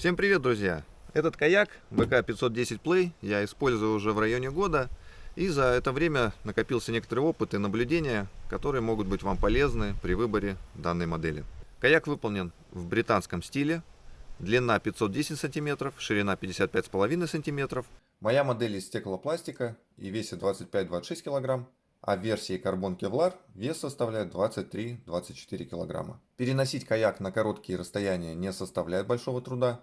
Всем привет, друзья! Этот каяк ВК-510 Play я использую уже в районе года, и за это время накопился некоторый опыт и наблюдения, которые могут быть вам полезны при выборе данной модели. Каяк выполнен в британском стиле, длина 510 см, ширина 55,5 см. Моя модель из стеклопластика и весит 25-26 кг, а в версии Carbon Kevlar вес составляет 23-24 кг. Переносить каяк на короткие расстояния не составляет большого труда,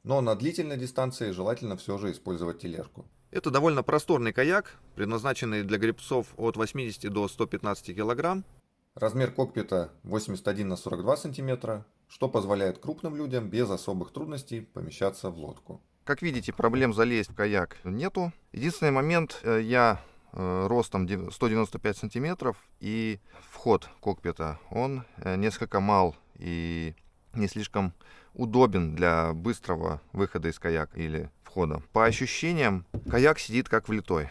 но на длительной дистанции желательно все же использовать тележку. Это довольно просторный каяк, предназначенный для гребцов от 80 до 115 кг. Размер кокпита 81 на 42 см, что позволяет крупным людям без особых трудностей помещаться в лодку. Как видите, проблем залезть в каяк нету. Единственный момент, я ростом 195 сантиметров, и вход кокпита, он несколько мал и не слишком удобен для быстрого выхода из каяка или входа. По ощущениям, каяк сидит как влитой.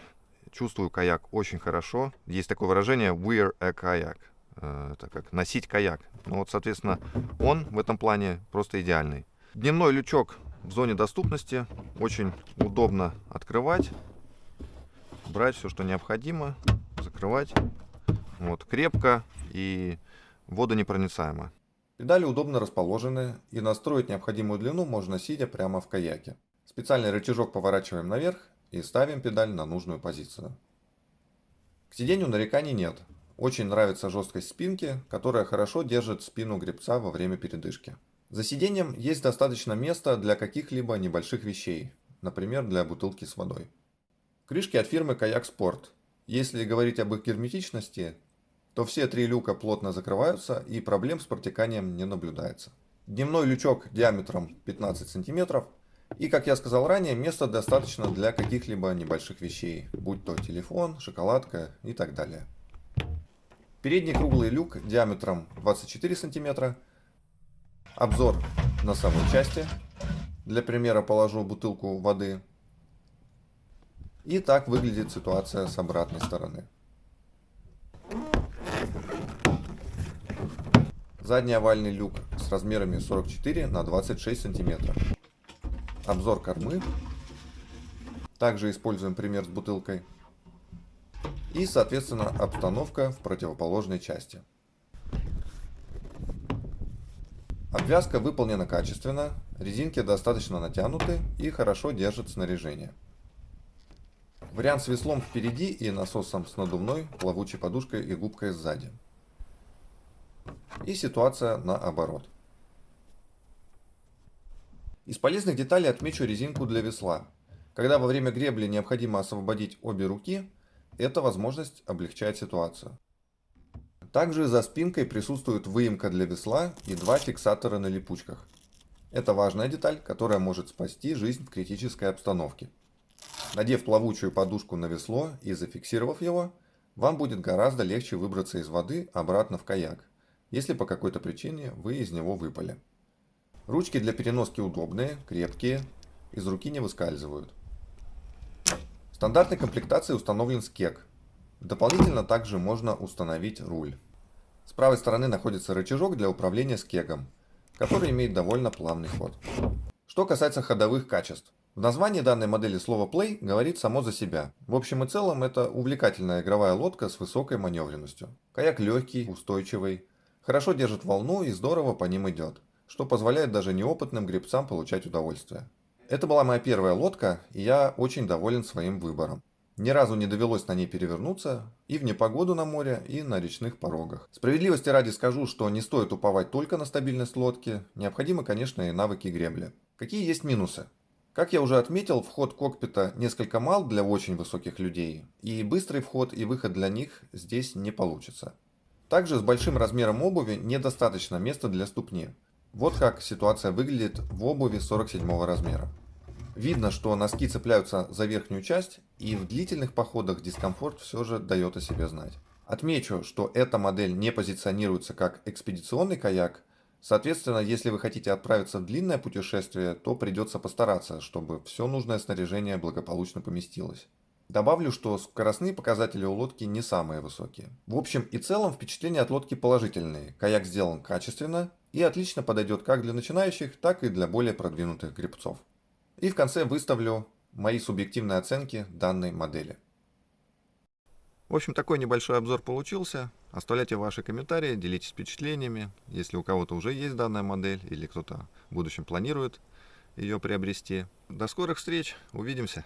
Чувствую каяк очень хорошо. Есть такое выражение wear a kayak. Это как носить каяк. Ну вот, соответственно, он в этом плане просто идеальный. Дневной лючок в зоне доступности. Очень удобно открывать, брать все, что необходимо, закрывать. Вот, крепко и водонепроницаемо. Педали удобно расположены, и настроить необходимую длину можно сидя прямо в каяке. Специальный рычажок поворачиваем наверх и ставим педаль на нужную позицию. К сидению нареканий нет. Очень нравится жесткость спинки, которая хорошо держит спину гребца во время передышки. За сиденьем есть достаточно места для каких-либо небольших вещей, например, для бутылки с водой. Крышки от фирмы Kayak Sport. Если говорить об их герметичности, то все три люка плотно закрываются и проблем с протеканием не наблюдается. Дневной лючок диаметром 15 см, и, как я сказал ранее, места достаточно для каких-либо небольших вещей, будь то телефон, шоколадка и так далее. Передний круглый люк диаметром 24 см. Обзор носовой части. Для примера положу бутылку воды. И так выглядит ситуация с обратной стороны. Задний овальный люк с размерами 44 на 26 см. Обзор кормы. Также используем пример с бутылкой. И, соответственно, обстановка в противоположной части. Обвязка выполнена качественно, резинки достаточно натянуты и хорошо держат снаряжение. Вариант с веслом впереди и насосом с надувной, плавучей подушкой и губкой сзади. И ситуация наоборот. Из полезных деталей отмечу резинку для весла. Когда во время гребли необходимо освободить обе руки, эта возможность облегчает ситуацию. Также за спинкой присутствует выемка для весла и два фиксатора на липучках. Это важная деталь, которая может спасти жизнь в критической обстановке. Надев плавучую подушку на весло и зафиксировав его, вам будет гораздо легче выбраться из воды обратно в каяк, если по какой-то причине вы из него выпали. Ручки для переноски удобные, крепкие, из руки не выскальзывают. В стандартной комплектации установлен скек. Дополнительно также можно установить руль. С правой стороны находится рычажок для управления скегом, который имеет довольно плавный ход. Что касается ходовых качеств. В названии данной модели слово Play говорит само за себя. В общем и целом это увлекательная игровая лодка с высокой маневренностью. Каяк легкий, устойчивый, хорошо держит волну и здорово по ним идет, что позволяет даже неопытным гребцам получать удовольствие. Это была моя первая лодка, и я очень доволен своим выбором. Ни разу не довелось на ней перевернуться и в непогоду на море, и на речных порогах. Справедливости ради скажу, что не стоит уповать только на стабильность лодки, необходимы, конечно, и навыки гребли. Какие есть минусы? Как я уже отметил, вход кокпита несколько мал для очень высоких людей, и быстрый вход и выход для них здесь не получится. Также с большим размером обуви недостаточно места для ступни. Вот как ситуация выглядит в обуви 47 размера. Видно, что носки цепляются за верхнюю часть, и в длительных походах дискомфорт все же дает о себе знать. Отмечу, что эта модель не позиционируется как экспедиционный каяк, соответственно, если вы хотите отправиться в длинное путешествие, то придется постараться, чтобы все нужное снаряжение благополучно поместилось. Добавлю, что скоростные показатели у лодки не самые высокие. В общем и целом впечатления от лодки положительные. Каяк сделан качественно и отлично подойдет как для начинающих, так и для более продвинутых гребцов. И в конце выставлю мои субъективные оценки данной модели. В общем, такой небольшой обзор получился. Оставляйте ваши комментарии, делитесь впечатлениями. Если у кого-то уже есть данная модель или кто-то в будущем планирует ее приобрести. До скорых встреч, увидимся!